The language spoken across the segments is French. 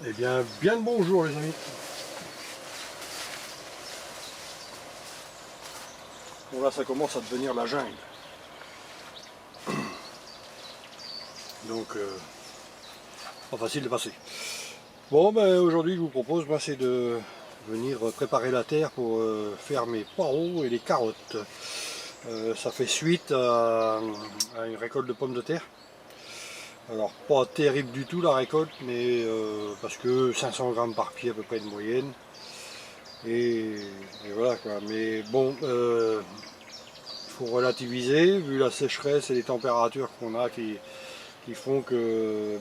Eh bien, bien le bonjour les amis. Bon là ça commence à devenir la jungle. Donc pas facile de passer. Bon ben aujourd'hui je vous propose c'est de venir préparer la terre pour faire mes poireaux et les carottes. Ça fait suite à une récolte de pommes de terre. Alors pas terrible du tout la récolte, mais parce que 500 grammes par pied à peu près de moyenne. Et voilà quoi. Mais bon, faut relativiser vu la sécheresse et les températures qu'on a qui font que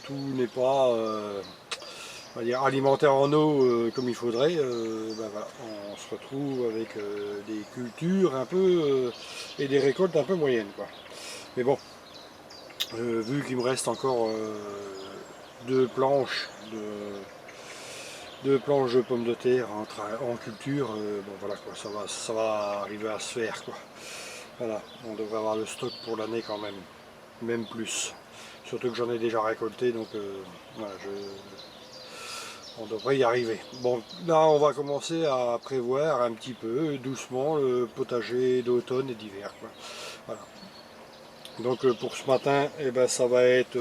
tout n'est pas on va dire, alimentaire en eau comme il faudrait. Voilà, on se retrouve avec des cultures un peu et des récoltes un peu moyennes quoi. Mais bon, vu qu'il me reste encore deux planches de pommes de terre en culture, bon voilà quoi, ça va arriver à se faire quoi. Voilà, on devrait avoir le stock pour l'année quand même plus. Surtout que j'en ai déjà récolté, donc voilà, on devrait y arriver. Bon, là on va commencer à prévoir un petit peu, doucement, le potager d'automne et d'hiver. Voilà. Donc pour ce matin, ça va être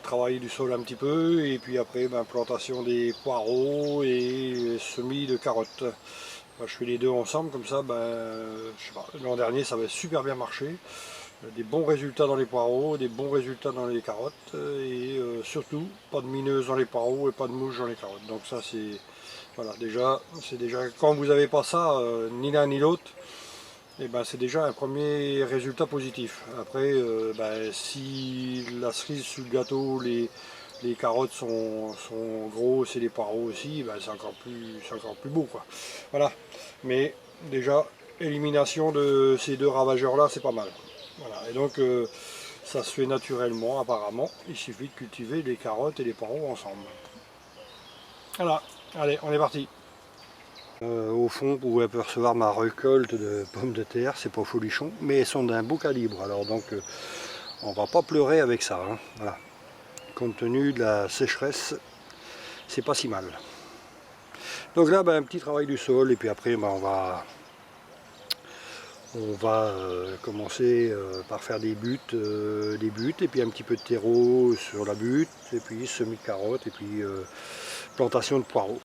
travailler du sol un petit peu, et puis après plantation des poireaux et semis de carottes. Je fais les deux ensemble, comme ça, je sais pas, l'an dernier ça avait super bien marché. Des bons résultats dans les poireaux, des bons résultats dans les carottes, et surtout pas de mineuses dans les poireaux et pas de mouches dans les carottes. Donc ça c'est voilà, c'est déjà quand vous n'avez pas ça, ni l'un ni l'autre, c'est déjà un premier résultat positif. Après, si la cerise sur le gâteau, les carottes sont grosses et les poireaux aussi, c'est encore plus beau quoi. Voilà. Mais déjà, élimination de ces deux ravageurs là, c'est pas mal. Voilà. Et donc ça se fait naturellement apparemment. Il suffit de cultiver les carottes et les poireaux ensemble. Voilà. Allez, on est parti. Au fond, vous pouvez apercevoir ma récolte de pommes de terre, c'est pas folichon, mais elles sont d'un beau calibre, alors donc on va pas pleurer avec ça, hein. Voilà. Compte tenu de la sécheresse, c'est pas si mal. Donc là, un petit travail du sol, et puis après on va commencer par faire des buttes, et puis un petit peu de terreau sur la butte, et puis semis de carottes, et puis plantation de poireaux.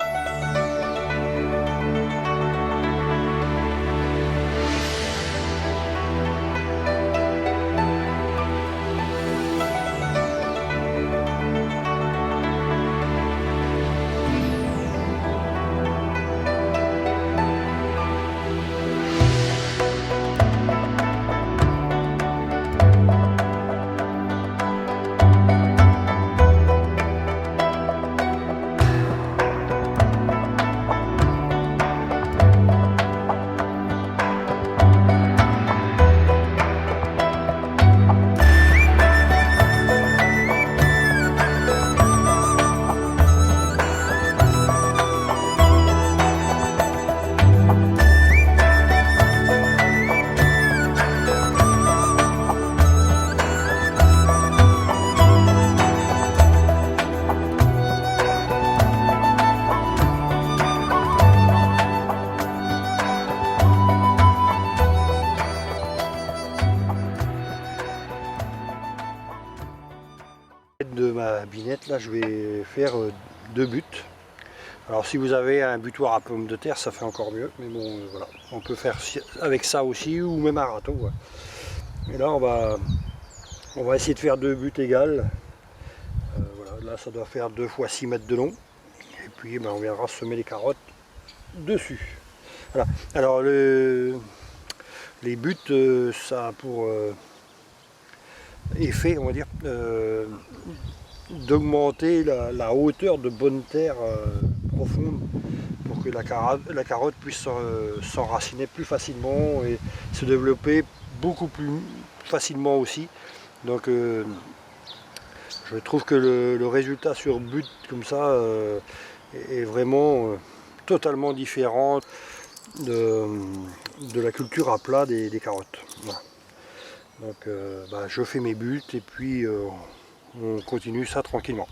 De ma binette là, je vais faire deux buts. Alors si vous avez un butoir à pommes de terre, ça fait encore mieux, mais bon voilà, on peut faire avec ça aussi, ou même un râteau, ouais. Et là on va essayer de faire deux buts égales. Voilà, là ça doit faire 2 fois 6 mètres de long, et puis on viendra semer les carottes dessus. Voilà. Alors les buts, ça a pour effet, on va dire, d'augmenter la hauteur de bonne terre profonde pour que la carotte puisse s'enraciner plus facilement et se développer beaucoup plus facilement aussi. Donc je trouve que le résultat sur but comme ça est vraiment totalement différent de la culture à plat des carottes. Voilà. Donc je fais mes buts et puis on continue ça tranquillement.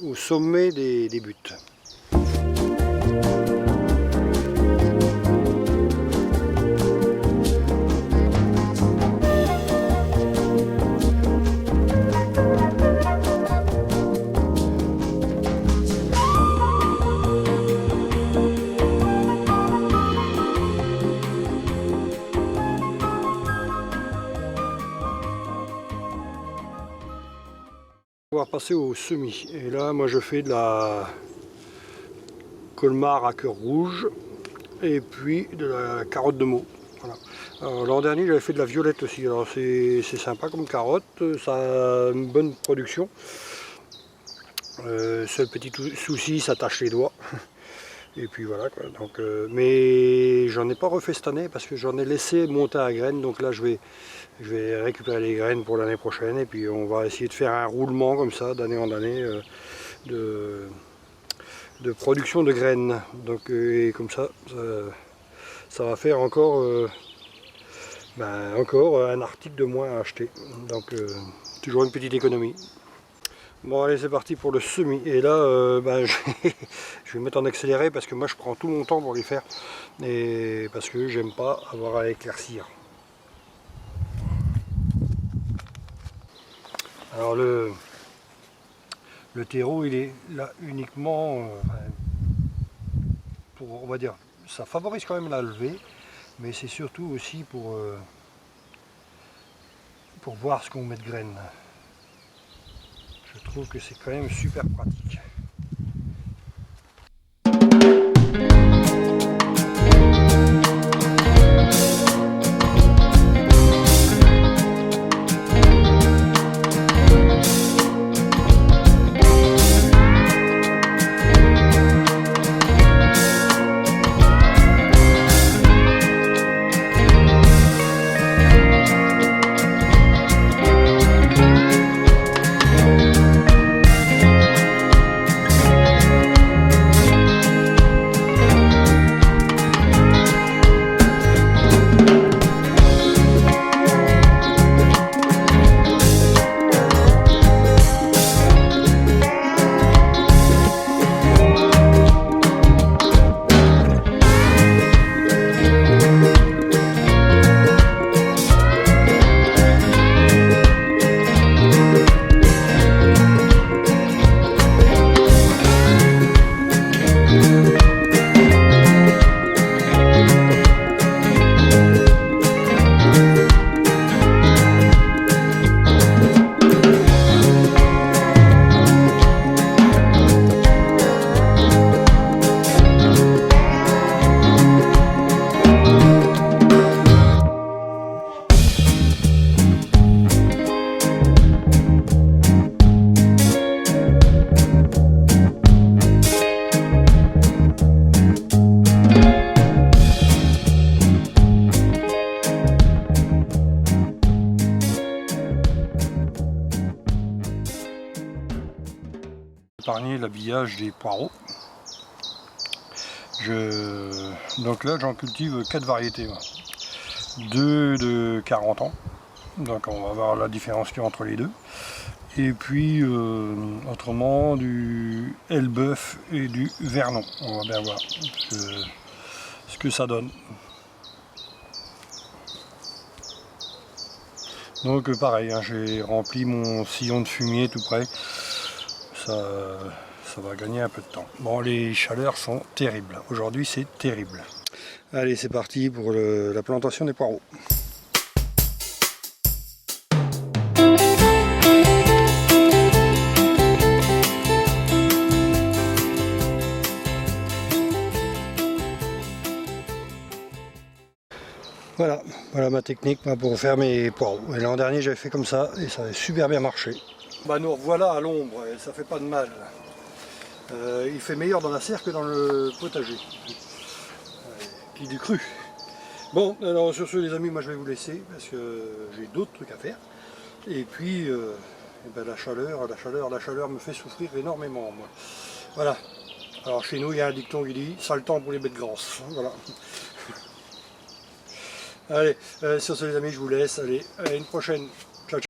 au sommet des buts. On va passer au semis. Et là, moi, je fais de la colmar à cœur rouge et puis de la carotte de Meaux. Voilà. L'an dernier, j'avais fait de la violette aussi. Alors, c'est sympa comme carotte, ça a une bonne production. Seul petit souci, ça tâche les doigts. Et puis voilà quoi. Donc, mais j'en ai pas refait cette année parce que j'en ai laissé monter à graines. Donc là, je vais récupérer les graines pour l'année prochaine et puis on va essayer de faire un roulement comme ça d'année en année de production de graines. Donc et comme ça va faire encore un article de moins à acheter. Donc toujours une petite économie. Bon allez, c'est parti pour le semis. Et là je vais mettre en accéléré parce que moi je prends tout mon temps pour les faire et parce que j'aime pas avoir à éclaircir. Alors le terreau il est là uniquement pour, on va dire, ça favorise quand même la levée, mais c'est surtout aussi pour voir ce qu'on met de graines. Je trouve que c'est quand même super pratique. Épargner l'habillage des poireaux. Donc là j'en cultive 4 variétés. 2 de 40 ans, donc on va voir la différence qu'il y a entre les deux. Et puis autrement du Elbeuf et du Vernon. On va bien voir ce que ça donne. Donc pareil, hein, j'ai rempli mon sillon de fumier tout près. Ça va gagner un peu de temps. Bon, les chaleurs sont terribles. Aujourd'hui, c'est terrible. Allez, c'est parti pour la plantation des poireaux. Voilà ma technique pour faire mes poireaux. L'an dernier, j'avais fait comme ça et ça avait super bien marché. Nous revoilà à l'ombre et ça fait pas de mal. Il fait meilleur dans la serre que dans le potager. Qui du cru. Bon, alors sur ce les amis, moi je vais vous laisser parce que j'ai d'autres trucs à faire. Et puis la chaleur me fait souffrir énormément moi. Voilà. Alors chez nous il y a un dicton qui dit sale temps pour les bêtes grasses. Voilà. Allez, sur ce les amis, je vous laisse. Allez, à une prochaine.